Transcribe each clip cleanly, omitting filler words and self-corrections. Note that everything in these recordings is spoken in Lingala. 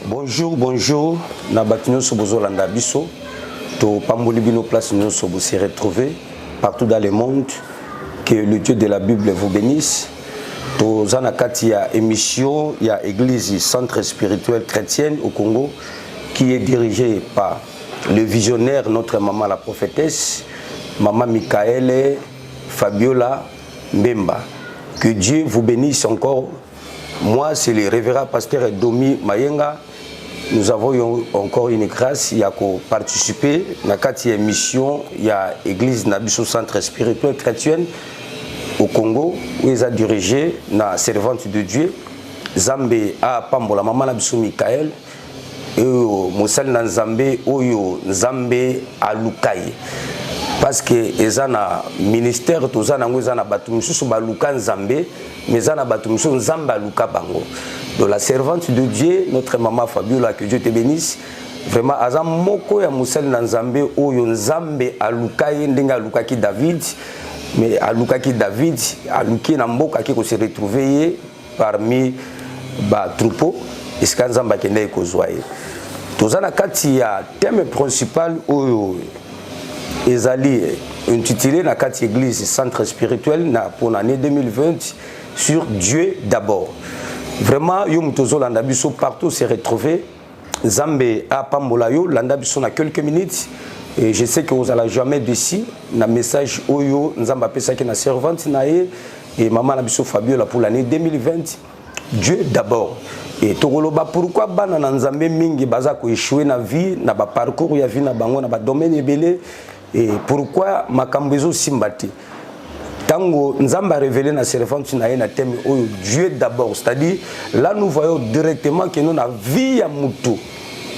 Bonjour, bonjour. Nabatino Sobozolanda Bisso. To Pambolibino Place nous sommes se retrouver partout dans le monde. Que le Dieu de la Bible vous bénisse. To Zanakati ya émission, il y a Église Centre Spirituel Chrétienne au Congo qui est dirigée par le visionnaire, notre maman la prophétesse, maman Michael Fabiola Mbemba. Que Dieu vous bénisse encore. Moi, c'est le révérend pasteur Domi Mayenga. Nous avons eu encore une grâce, il y a participer à cette émission, il y a l'église Nabiso Centre Spirituel Chrétien au Congo, où ils ont dirigé la servante de Dieu, Zambé à Pambola, maman Nabiso Michael, et Moussel Nzambé, Oyo Zambé à Lukai. Parce que ils ont un ministère, ils ont un bâtiment, Luka Zambé, mais ils ont un bâtiment, Zambé à Luka Bango. De la servante de Dieu, notre maman Fabiola, que Dieu te bénisse. Vraiment, Azam Moko ya Moussel Nzambé, Oyo Nzambé à Lukai, Ndenga Lukaki David, mais à Lukaki David, à Luki Namboka qui s'est retrouvé parmi les troupeaux, et ce qu'on Zamba qui n'est qu'aujourd'hui. Tout ça, il y a un thème principal où ils allaient intituler la église centre spirituel pour l'année 2020 sur Dieu d'abord. Vraiment, l'Andabiso partout s'est retrouvé. Zambé à Pambolayo, l'Andabiso a quelques minutes. Et je sais que vous n'allez jamais d'ici. Un message Oyo, Nzamba Pesaki na servante nae et maman Nabiso Fabiola pour l'année 2020. Dieu d'abord. Et Togoloba, pourquoi bana Nzambé mingi bazako échoué na vie, na ba parcours ya vie na bango na ba domaine ebele et pourquoi makambezo simbati. Tango Nzamba a révélé na servante na thème Dieu d'abord, c'est-à-dire là nous voyons directement que nous avons vie à Moutou.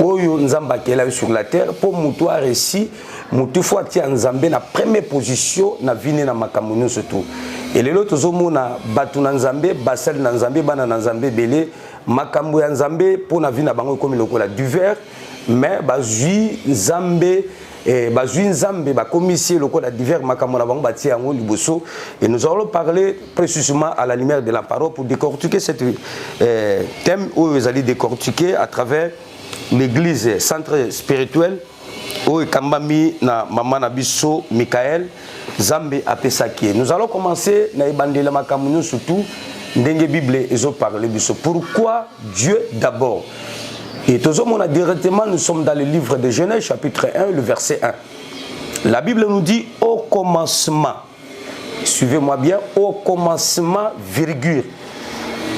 Oyo Nzamba qui est là sur la terre pour Moutou a réussi Moutou fois tia Nzambé na première position na vie na makamuno surtout. Et les autres zomo na batu na Nzambé, basel na Nzambé, bana na Nzambé belé makambo ya Nzambé pour na vie na bango comme lokola du vert mais bazui Nzambé et nous allons parler précisément à la lumière de la parole pour décortiquer ce thème où vous allez décortiquer à travers l'église centre spirituel où Kambami na Maman Nabiso Michael Zambé a Pesaki. Nous allons commencer na Ebandela Makamunyo surtout Ndenge Bible et parler de pourquoi Dieu d'abord. Et tout ça, directement, nous sommes dans le livre de Genèse, chapitre 1, le verset 1. La Bible nous dit au commencement, suivez-moi bien, au commencement, virgule.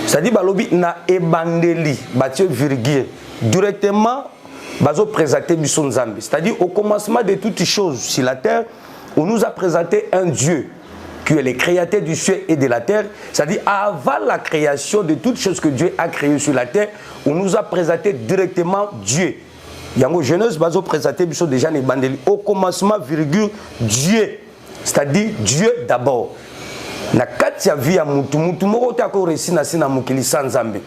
C'est-à-dire, balobi na ebandeli, bâtir virgule. Directement, bazo présenté Bisson Zambé. C'est-à-dire, au commencement de toutes choses sur la terre, on nous a présenté un Dieu qui est le créateur du ciel et de la terre, c'est-à-dire avant la création de toutes choses que Dieu a créées sur la terre, on nous a présenté directement Dieu. Yango Genèse bazo présenté déjà les bandeli au commencement virgule Dieu, c'est-à-dire Dieu d'abord. Na katia via mutu mutu moko ta ko réussi na sina mukili sans Nzambe.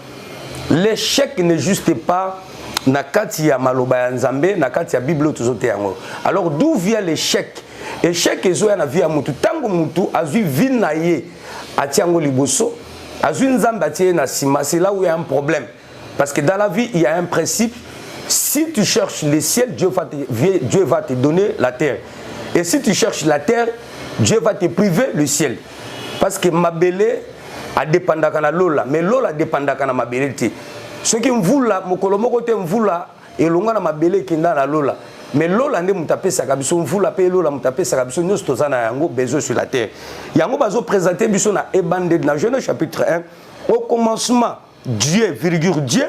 L'échec n'est juste pas na katia maloba ya Nzambe, na katia Bible tuzote yango. Alors d'où vient l'échec? Échec ezoya na vie ya mutu tango mutu azui vie na ye atiango liboso azui Nzambe atie na sima, c'est là où il y a un problème parce que dans la vie il y a un principe, si tu cherches le ciel Dieu va te donner la terre et si tu cherches la terre Dieu va te priver le ciel parce que mabele a dépendaka na lola mais lola dépendaka na mabele te ce qui mvula mokolo moko te mvula elonga na mabele kinda na lola. Mais lola nde mutapé sakabiso mvula pe lola mutapé sakabiso nyos tozana yango besoin sur la terre. Yango bazo présenter biso na ebande na Genèse chapitre 1 au commencement Dieu virgule Dieu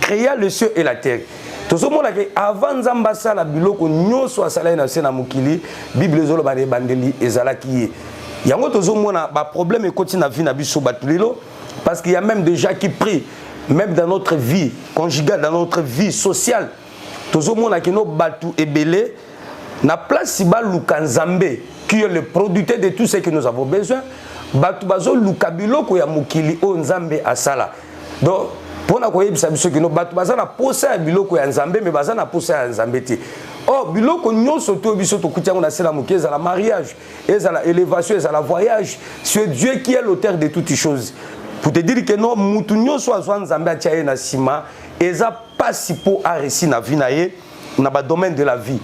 créa le ciel et la terre. Tozomona ke avant Nzamba sala biloko nyoso asala na sena mukili Bible zolo ba ebandeli ezalaki. Yango tozomona ba problème ekoti na vie na biso batulilo parce qu'il y a même des gens qui prient même dans notre vie conjugale, dans notre vie sociale. Tozomona kino batu ebele na place siba luka Nzambe qui est le producteur de tout ce que nous avons besoin batu bazo luka biloko ya mukili o Nzambe asala. Donc pour na koyebisa biso kino batu bazana posa ya biloko ya Nzambe mais bazana posa ya Nzambe te. Oh biloko nyonso to biso to kutiango na sela muke za la mariage, ezala élévation, ezala voyage, c'est Dieu qui est l'auteur de toutes choses. Pour te dire que non mutu nyonso azwa Nzambe atia na sima eza pas si pour réussir na vie na ye na ba domaine de la vie.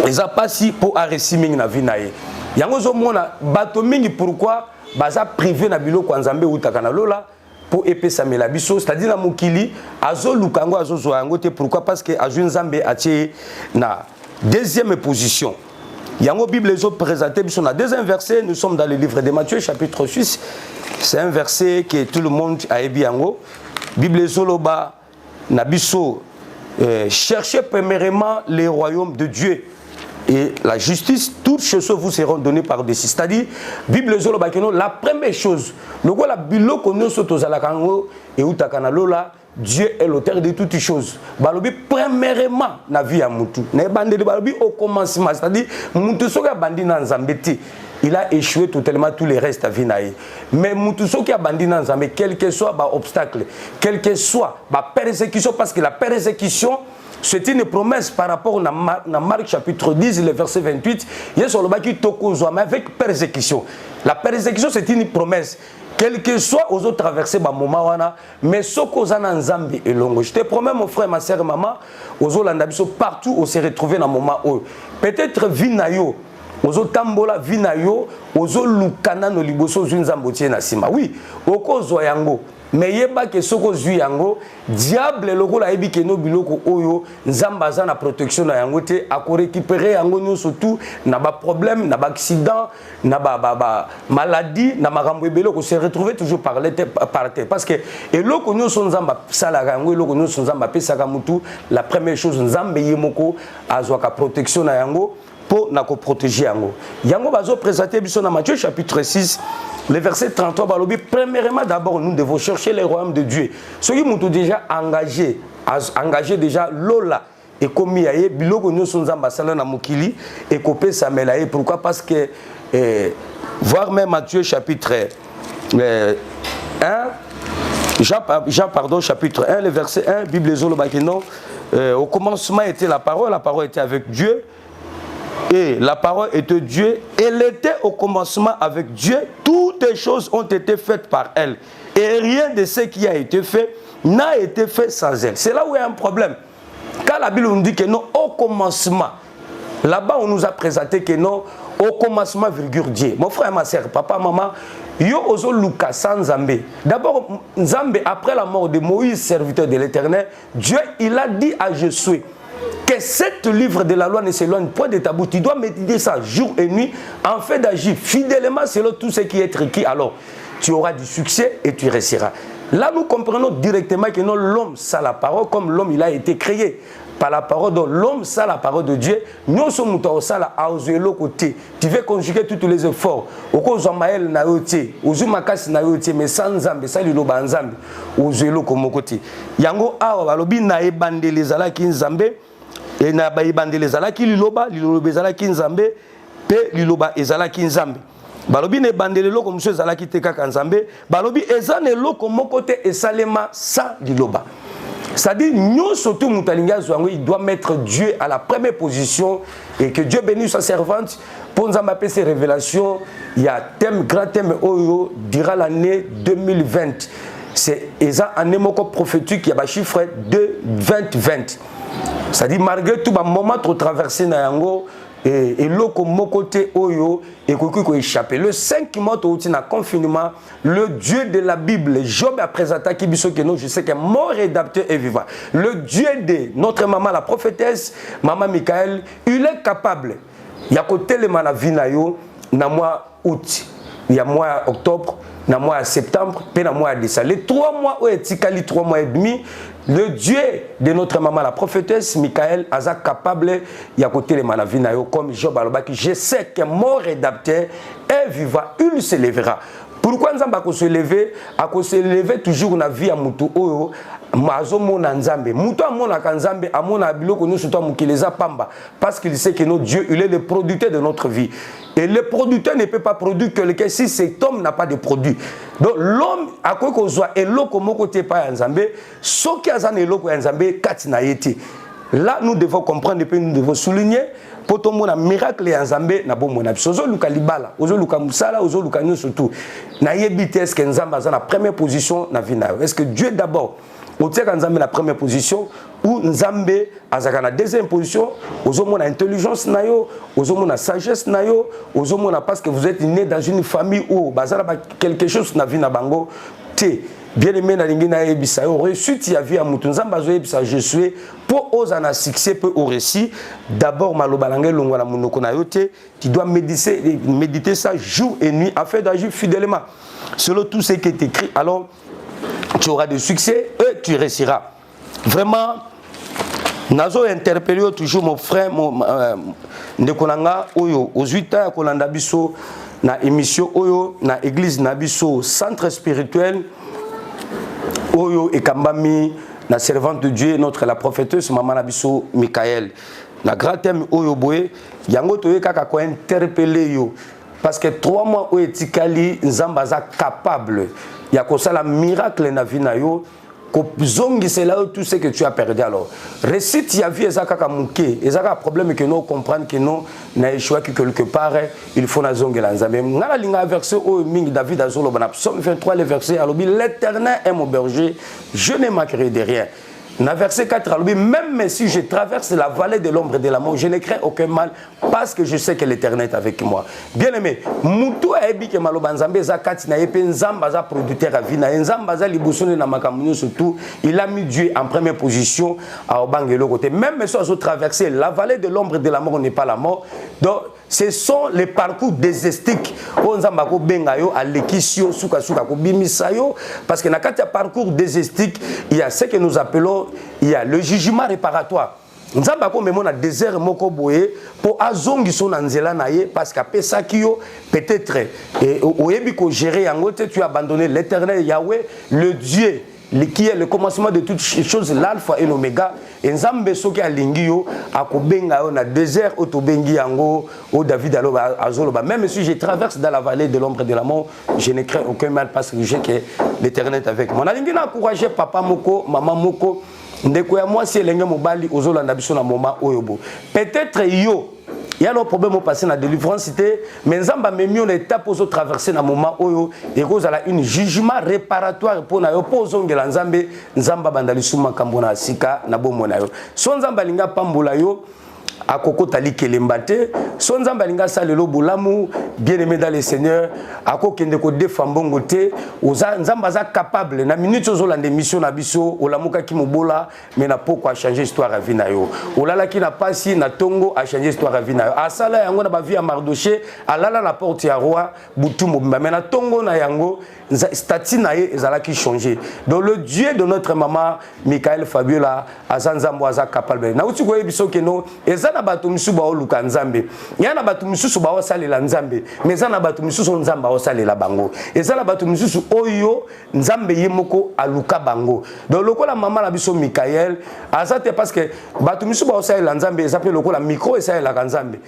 Eza pas si pour réussir mingi na vie na ye. Yango zo mona bato mingi pourquoi baza privé na biloko nzambe utaka na lola pour epesa mela biso, c'est-à-dire na mokili azo lukango azo zo yango te, pourquoi? Parce que azu nzambe atie na deuxième position. Yango Bible zo présenté biso na deuxième verset, nous sommes dans le livre de Matthieu chapitre 6. C'est un verset que tout le monde a ébi yango. Bible zo loba na biso cherchez premièrement le royaume de Dieu et la justice, toutes choses vous seront données par-dessus. C'est-à-dire, Bible zolo bakeno, la première chose, le quoi la biloko no soto zalakango et utakana lola, Dieu est l'auteur de toutes choses. Balobi premièrement na vie à mutu. Ne bandeli balobi au commencement, c'est-à-dire mutu soka bandi na nzambeti. Il a échoué totalement tous les restes à Vinaï. Mais mutu soka bandi na nzambe, quel que soit ba obstacle, quel que soit ba persécution, parce que la persécution c'est une promesse par rapport à Marc chapitre 10, le verset 28. Il y a sur le bas qui tokozwa, mais avec persécution. La persécution, c'est une promesse. Quel que soit aux autres traversés, mais ce qu'on a en Zambie et Longo. Je te promets, mon frère, ma soeur, maman, aux autres partout où se retrouver dans le moment où. Peut-être Vinayo, aux autres Tambola, Vinayo, aux autres Lukana, no Liboso, Zunzambotier, Nasima. Oui, au cause Yango. Mais yeba ke soko zui yango diable loko la yebi ke no biloko oyo nzamba za na protection na yango te ako récupérer yango nyo surtout na ba problème na ba accident na ba maladie na makambo ebelo ko se retrouver toujours par terre parce que eloko nyo so nzamba sala yango eloko nyo so nzamba pesaka mutu la première chose nzambe yemoko azwa ka protection na yango pour na ko protéger yango yango bazo présenter biso na Matthieu chapitre 6. Le verset 33, balobi, premièrement, d'abord, nous devons chercher le royaume de Dieu. Ceux qui m'ont déjà engagé déjà Lola et comme il y a biloko nous sommes ambassadeurs na mukili et copé samelaye. Pourquoi? Parce que voir même Matthieu chapitre 1, Jean chapitre 1, le verset 1, Bible zolo bakeno, au commencement était la parole était avec Dieu. Et la parole était Dieu. Elle était au commencement avec Dieu. Toutes les choses ont été faites par elle. Et rien de ce qui a été fait n'a été fait sans elle. C'est là où il y a un problème. Quand la Bible nous dit que non, au commencement, là-bas on nous a présenté que non, au commencement, virgule Dieu. Mon frère, ma soeur, papa, maman, yo ozo luka sans Nzambe. D'abord, Nzambe, après la mort de Moïse, serviteur de l'Éternel, Dieu, il a dit à Josué que cet livre de la loi ne s'éloigne point de ta bouche. Tu dois méditer ça jour et nuit en fait d'agir fidèlement selon tout ce qui est écrit. Alors, tu auras du succès et tu réussiras. Là, nous comprenons directement que non, l'homme, ça la parole, comme l'homme, il a été créé par la parole. Donc, l'homme, ça la parole de Dieu. Nous sommes ça la côté. Tu veux conjuguer tous les efforts. Au cause de Maël na yoté, au Zumakas na yoté, mais sans Nzambe, ça lui loba Nzambe, au Zelo comme côté. Yango awa, lobi na ebande les ala ki Nzambe. Et na ba ibande les alaki liloba ezalaki nzambe pe liloba ezalaki nzambe balobi ne bandele loko monsieur ezalaki te kaka nzambe balobi ezane loko moko te esalema sa liloba. C'est-à-dire nous surtout mutalinga zwango il doit mettre Dieu à la première position et que Dieu bénisse sa servante pour nous appeler ces révélations. Il y a thème grand thème oyo dira l'année 2020. C'est eza année moko prophétique, il y a un chiffre de 2020. C'est-à-dire malgré tout, moment trop traversé na yango et loko mokote oyo et ko échappé. Le 5 mois na confinement, le Dieu de la Bible, Job a présenté qui biso que nous, je sais que mort rédacteur et vivant. Le Dieu de notre maman la prophétesse, maman Michael, il est capable. Il y a côté le manavinayo na mois août, il y a mois octobre, na mois septembre, puis na mois décembre. Les 3 mois où est 3 mois et demi. Le Dieu de notre maman, la prophétesse Michael, a capable, il y a côté les manavinayo, comme Job Alobaki, je sais que mort rédacteur est vivant, il se lèvera. Pourquoi nous avons se lever? À se lever toujours dans la vie à Moutou Oyo, Mazo Mona Nzambe. Moutou Amona Kanzambe, Amona Biloko, nous sommes Moukileza Pamba. Parce qu'il sait que notre Dieu, il est le producteur de notre vie. Et le producteur ne peut pas produire quelqu'un si cet homme n'a pas de produit. Donc l'homme, à quoi qu'on soit, et l'eau comme côté pas Nzambe, ce qui a un eloko Nzambe, katina yeti. Là, nous devons comprendre et puis nous devons souligner pour tout le monde miracle et Nzambe na bon mona. Ozo luka libala, ozo luka musala, ozo luka nous surtout. Na yebite est-ce que Nzambe a la première position na vie na. Est-ce que Dieu d'abord otiaka nzambe la première position ou nzambe azaka na deuxième position, ozomona intelligence na yo, ozomona sagesse na yo, ozomona parce que vous êtes né dans une famille où bazala quelque chose na vie na bango te. Bien aimé na lingi na ebisa yo réussite ya vie ya mutu nzamba zo ebisa je suis pour osana succès peu au récit d'abord maloba langue longwa na munoko na yo te, tu dois méditer ça jour et nuit afin d'agir fidèlement selon tout ce qui est écrit, alors tu auras du succès et tu réussiras. Vraiment nazo interpellé toujours mon frère mon ndekonanga oyo aux 8 ans kolanda biso na émission oyo na église na biso centre spirituel Oyo et Kambami, la servante de Dieu, notre la prophéteuse, Maman Nabiso Michael. La grand thème Oyo Boé, Yango Toye Kaka ko interpellé yo. Parce que 3 mois où etikali Nzambaza capable. Yako sala miracle na vie na yo. Zongi c'est là tout ce que tu as perdu alors. Récite ya vie ezaka kamuke, ezaka problème que nous comprendre que nous na échoué quelque part il faut na zongi la nzambe. Ngala linga verset au mingi David azolo bana Psaume 23 le verset alobi l'Éternel est mon berger, je ne manquerai de rien. Dans verset 4, alobi même si je traverse la vallée de l'ombre et de la mort, je ne crains aucun mal parce que je sais que l'Éternel est avec moi. Bien aimé, mutu ayebi ke maloba nzambe za kati na yepe nzamba za producteur à vina nzamba za libusone na makamunyo surtout, il a mis Dieu en première position à obangelo côté. Même si on traverser la vallée de l'ombre et de la mort, on n'est pas la mort. Donc ce sont les parcours désestiques. On nzamba ko benga yo alekisio suka suka ko bimisa yo parce que na kati ya parcours désestique, il y a ce que nous appelons il y a le jugement réparatoire. Nzamba ko memo na désert moko boye pour azongi son nzela na ye parce qu'après ça kio peut-être oyebi ko gérer yango te tu as abandonné l'Éternel Yahweh le Dieu qui est le commencement de toutes choses, l'alpha et l'oméga. Et nzambe soki alingi yo akobenga yo na désert otobengi yango o David aloba azoloba même si je traverse dans la vallée de l'ombre et de la mort, je ne crains aucun mal parce que je sais que l'Éternel est avec moi. Nalingi na encourager papa moko, maman moko, ndeko ya moi si elenge mobali ozolanda biso na moment oyobo. Peut-être yo il y a le problème au passé dans la délivrance, mais Nzamba memio l'étape pour traverser dans moment oyo et cause à une jugement réparatoire pour na yo pozo ngela Nzambe Nzamba bandali suma kambona sika na bomona yo. Son Nzamba linga pambola yo akoko tali kelembate son Nzamba linga salelo bolamu bien-aimé dans le Seigneur akoko kende ko defambongo te oza Nzamba za capable na minute ozolanda mission na biso olamuka ki mobola mais na pourquoi changer histoire à vie na yo olala ki na pasi na tongo a changer histoire à vie na yo asala yango na ba vie à Mardoché alala la porte ya roi butu mobimba mais na tongo na yango statut na ye ezala ki changer donc le Dieu de notre maman Michael Fabiola azanzambo aza capable na uti ko yebiso ke no ezana bato misuba oluka nzambe yana bato misusu ba osalela nzambe mais ezana bato misusu nzamba osalela bango ezana bato misusu oyo nzambe yemoko aluka bango donc lokola maman na biso Michael azate parce que bato misusu ba osalela nzambe ezape lokola micro esalela nzambe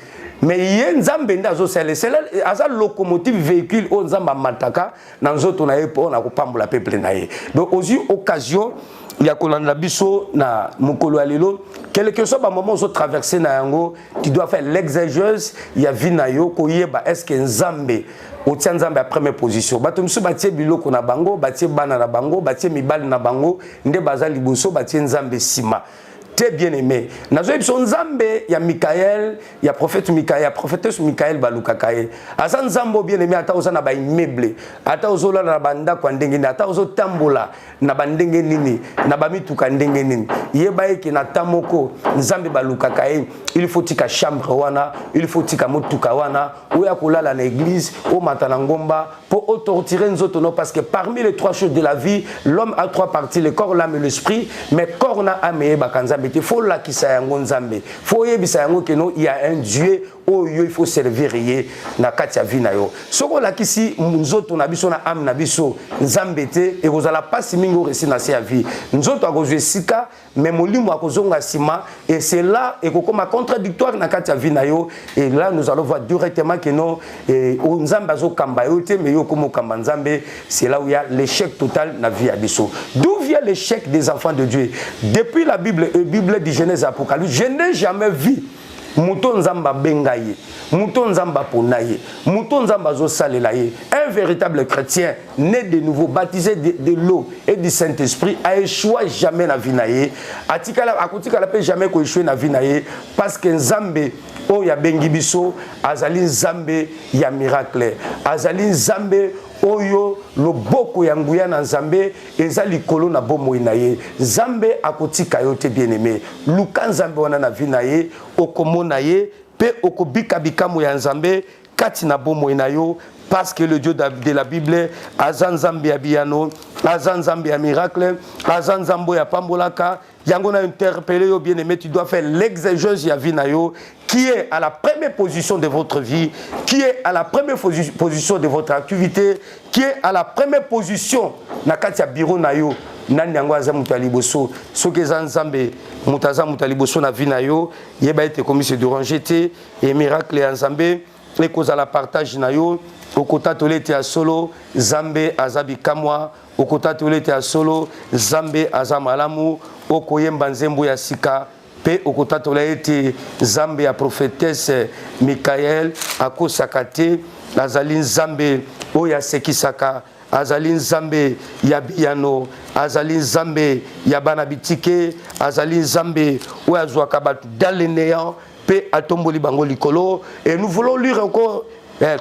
mais ye nzambe ndazo sele aza locomotive véhicule o nzamba mataka na nzoto na ye po na kopambola peuple na ye donc aussi occasion il y a kolanda biso na mokolo ya lelo quelque soit ba moment so traverser na yango tu dois faire l'exégèse il y a vina yo koyeba est-ce que nzambe otia nzambe à première position bato miso batie biloko na bango batie bana na bango batie mibali na bango nde baza liboso batie nzambe sima. Très bien aimé. Nazo ebso nzambe ya Michael, ya prophète Michael, ya prophétesse Michael balukakaye. Asa nzambo bien aimé ata oza na ba immeuble, ata ozola na banda kwa ndenge ni, ata ozo tambola na bandenge nini, na ba mituka ndenge nini. Yeba eke na tamoko nzambe balukakaye, il faut tika chambre wana, il faut tika mutuka wana, oya kolala na église, o matana ngomba pour torturer nzoto no parce que parmi les 3 choses de la vie, l'homme a 3 parties, le corps, l'âme et l'esprit, mais corps na âme et bakanza. Il faut la kisa yango nzambe faut yebisa yango que non il y a un Dieu oh il faut servir yé na kati ya vie na yo soko la kisi nzoto na biso na âme na biso nzambe te et vous ala pas mingo resi na sa vie nzoto akozwe sika mais molimo akozonga sima et c'est là et kokoma contradictoire na kati ya vie na yo et là nous allons voir directement que non et nzambe azo kamba yo te mais yo komo kamba nzambe c'est là où il y a l'échec total na vie ya biso. D'où vient l'échec des enfants de Dieu? Depuis la Bible du Genèse Apocalypse, je n'ai jamais vu Mouton Nzamba bengaye, Mouton Nzamba ponaye, Mouton Nzamba zo salelaye. Un véritable chrétien né de nouveau, baptisé de l'eau et du Saint-Esprit, a échoué jamais na vinaye. Atikala akotikala pe jamais ko échoué na vinaye parce que Nzambe o ya bengi biso azali Nzambe ya miracle. Azali Nzambe oyo loboko ya nguya na Nzambe eza likolo na bomoi na ye. Nzambe akotika yo te bien-aimé. Luka Nzambe wana na vi na ye okomona ye pe okobika bikamu ya Nzambe kati na bomoi na yo parce que le Dieu de la Bible azan Nzambe ya biyano, azan Nzambe ya miracle, azan Nzambe ya pambolaka. Yango na interpellé yo bien-aimé, tu dois faire l'exégèse ya vi na yo qui est à la première position de votre vie, qui est à la première position de votre activité, qui est à la première position na kati ya bureau na yo. Nani yango aza mutu aliboso soki eza Nzambe mutu aza mutu aliboso na vi na yo yeba ete komise d'oranger te et miracle ya Nzambe ekozala partage na yo okota tolete ya solo Nzambe aza bikamwa okota tolete ya solo Nzambe aza malamu okoyemba nzembo ya sika pe okota tolete Nzambe ya prophétesse Michael akosaka te azali Nzambe oyo asekisaka azali Nzambe ya biyano, azali Nzambe ya bana bitike, azali Nzambe oyo azwaka batu dans le néant pe atomboli bango likolo. Et nous voulons lire encore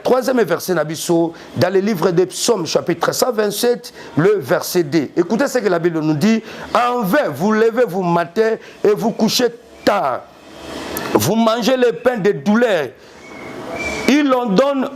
troisième verset nabiso dans le livre des Psaumes chapitre 127 le verset D. Écoutez ce que la Bible nous dit: en vain vous levez vous matin et vous couchez tard, vous mangez le pain de douleur, il en donne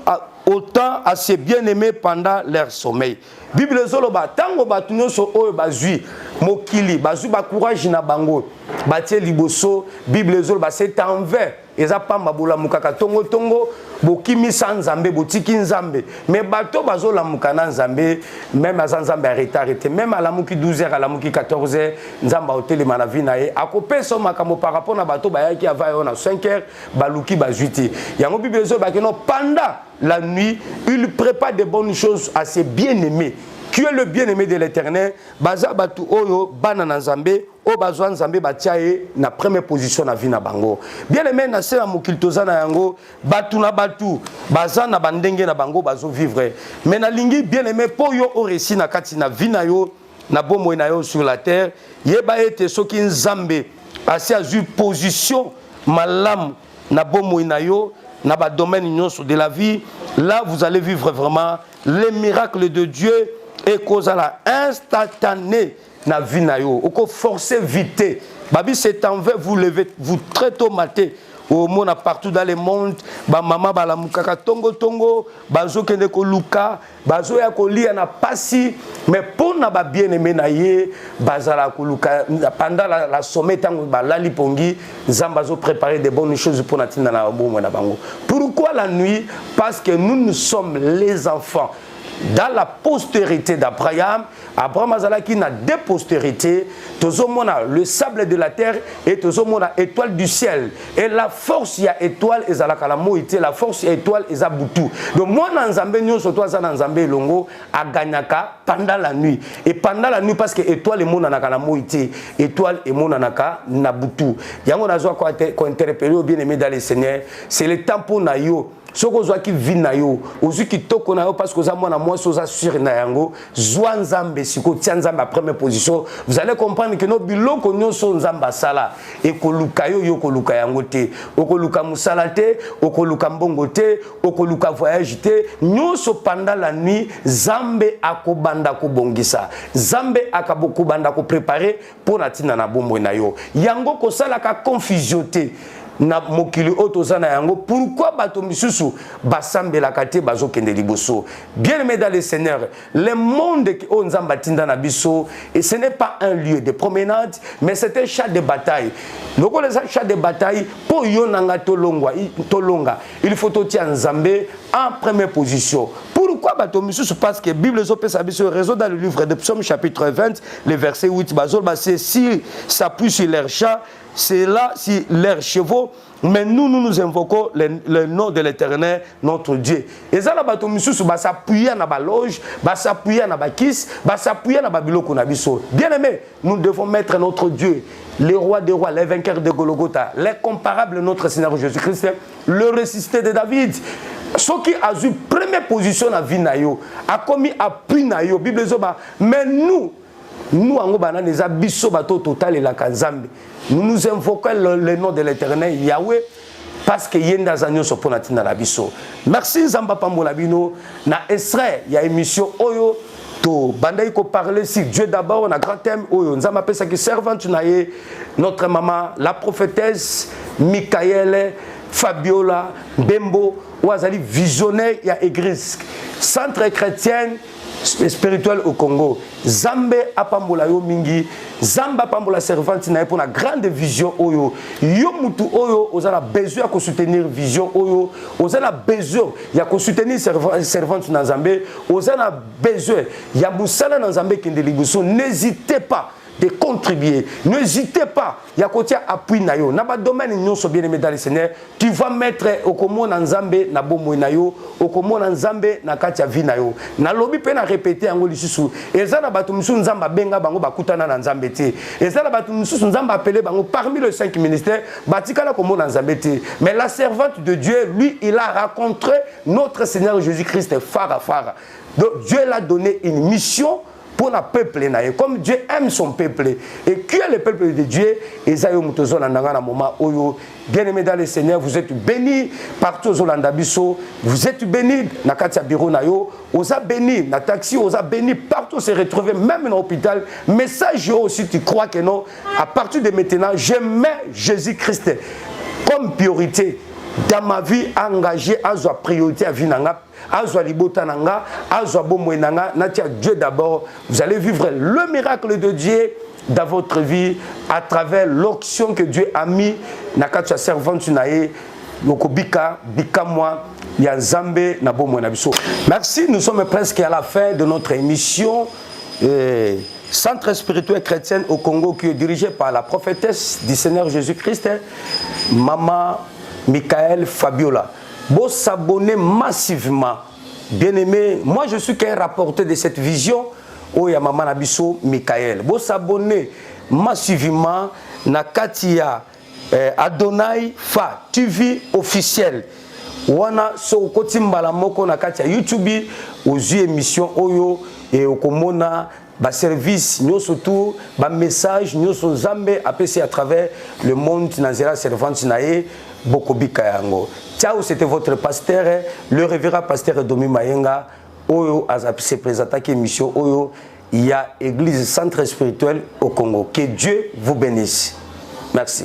autant à ses bien-aimés pendant leur sommeil. Bible zoloba tango batunyo so oyo bazui mokili bazui ba courage na bango batie liboso. Bible zoloba c'est en vain eza pamba bola mukaka tongo tongo bokimi sans Nzambe botiki Nzambe mais bato bazola mukana Nzambe même à Nzambe arrêté même à la muki 12h à la muki 14h Nzamba hôtel manavina e akopesa makambo par rapport na bato bayaki ava na 5h baluki bazuiti yango. Bible zoloba que non pendant la nuit il prépare de bonnes choses à ses bien-aimés. Tu es le bien-aimé de l'Éternel. Baza batu oyo bana na Nzambe o bazwa Nzambe batiaye na première position na vie na bango. Bien-aimé na sera mokiltoza na yango batu na batu baza na bandenge na bango bazo vivre. Mais na lingi bien-aimé po yo o réussi na kati na vie na yo na bomo na yo sur la terre yeba ete soki Nzambe asi azu position malamu na bomo na yo na ba domaine nyonso de la vie. Là vous allez vivre vraiment les miracles de Dieu et cause à la instantanée na vie na yo. Oko forcer vite. Babi c'est en vain vous levez vous très tôt matin. Au monde partout dans le monde, ba mama ba la mukaka tongo tongo, bazo kende ko luka, bazo ya ko lia na pasi, mais pour na ba bien-aimé na ye, bazala ko luka pendant la sommet tango ba lali pongi, Nzambazo préparer des bonnes choses pour na tinda na bomo na bango. Pourquoi la nuit? Parce que nous sommes les enfants. Dans la postérité d'Abraham, Abraham Azalaki n'a deux postérités. Tozomona le sable de la terre et tozomona étoile du ciel. Et la force y a étoile et zalakala moïté, la force y a étoile et zabutu. Donc moi dans Nzambe nyo surtout dans Nzambe longo a gagnaka pendant la nuit. Et pendant la nuit parce que étoile et monanaka la moïté, étoile et monanaka na butu. Yango nazo ko interpeller bien aimé dans le Seigneur, c'est le temps pour na yo. Soko qui vit na yo, ozu ki toko na yo parce que za mona moi soza sur na yango, zwa Nzambe siko tia Nzambe à première position. Vous allez comprendre que no biloko nyonso Nzamba sala et ko luka yo yo ko luka yango te, oko luka musala te, oko luka mbongo te, oko luka voyage te, nyonso pendant la nuit Nzambe akobanda ko bongisa. Nzambe akabokubanda ko préparer pour natina na bombo na yo. Yango ko sala ka confusion te. Na mokili otozana yango pourquoi bato misusu basambela kate bazokende liboso. Bien-aimé dans le Seigneur, le monde qui o Nzamba tinda na biso et ce n'est pas un lieu de promenade mais c'est un champ de bataille. Loko les champs de bataille pour yo nanga tolonga il faut totia Nzambe en première position. Pourquoi parce que la Bible réseau dans le livre de Psaume chapitre 20, le verset 8, c'est si s'appuie sur leurs chats, c'est là si leurs chevaux, mais nous invoquons le nom de l'Éternel, notre Dieu. Et ça, s'appuyer dans la loge, s'appuyer dans la kiss, s'appuyer dans la biloko. Bien aimé, nous devons mettre notre Dieu, le roi des rois, le vainqueur de Golgotha, l'incomparable notre Seigneur Jésus-Christ, le ressuscité de David. Ce qui a eu première position dans la vie, a commis appui na yo, Bible mais nous total et la Kanzambe. Nous nous invoquons le nom de l'Éternel Yahweh parce que yenda zanyo soponati na labiso. Merci Zamba Pambola Bino na extrait il y a émission Oyo to bandai ko parler si Dieu d'abord on a grand thème Oyo nzamba pesa ki servante na ye notre maman la prophétesse Michael Fabiola Bembo Ouazali visionnaire ya église centre chrétien spirituel au Congo. Zambe apambola yo mingi, Zamba pambola servante na pour la grande vision oyo. Yo mutu oyo ozala besoin à soutenir vision oyo, ozala besoin ya soutenir servante na Zambé, ozala besoin ya musala na Zambé kende libuso. N'hésitez pas de contribuer. N'hésitez pas. Il y a côté appui na yo. Na ba domaine nous so bien aimé dans le Seigneur. Tu vas mettre au komo na Nzambe na bomo na yo, au komo na Nzambe na katia vi na yo. Na lobi pe na répéter ngo lisusu. Eza na batu musu Nzamba benga bango bakutana na Nzambe te. Eza na batu musu Nzamba appelé bango parmi les 5 ministères, batika la komo na Nzambe te. Mais la servante de Dieu, lui, il a rencontré notre Seigneur Jésus-Christ phare. Donc Dieu l'a donné une mission pour le peuple, comme Dieu aime son peuple. Et qui est le peuple de Dieu? Bien aimé dans le Seigneur, vous êtes bénis partout aux Olandabiso, vous êtes bénis dans Katia Biro Nayo, vous êtes bénis dans taxi, vous êtes bénis partout, se retrouver même dans l'hôpital. Message aussi, tu crois que non, à partir de maintenant, je mets Jésus-Christ comme priorité dans ma vie engagée, à la priorité à vie. Dieu d'abord, vous allez vivre le miracle de Dieu dans votre vie à travers l'onction que Dieu a mis dans la servante nae lokobika bika moi ya Nzambe na bomo na biso. Merci, nous sommes presque à la fin de notre émission Centre spirituel chrétien au Congo qui est dirigé par la prophétesse du Seigneur Jésus-Christ, Maman Michael Fabiola. Vous s'abonnez massivement. Bien aimé, moi je suis qu'un rapporteur de cette vision. Oh ya Maman Nabiso Michael. Vous s'abonnez massivement na Katia Adonai Fa TV officiel. Wana so kotimbala moko na Katia YouTube aux émissions Oyo et au Komona. Ba service, nous surtout, ba message, nous sommes Zambé apprécié à travers le monde Nazera servante nae Bokobika yango. Ciao, c'était votre pasteur, le révérend pasteur Domi Mayenga. Oyo s'est présenté à l'émission Oyo, il y a Église Centre Spirituel au Congo. Que Dieu vous bénisse. Merci.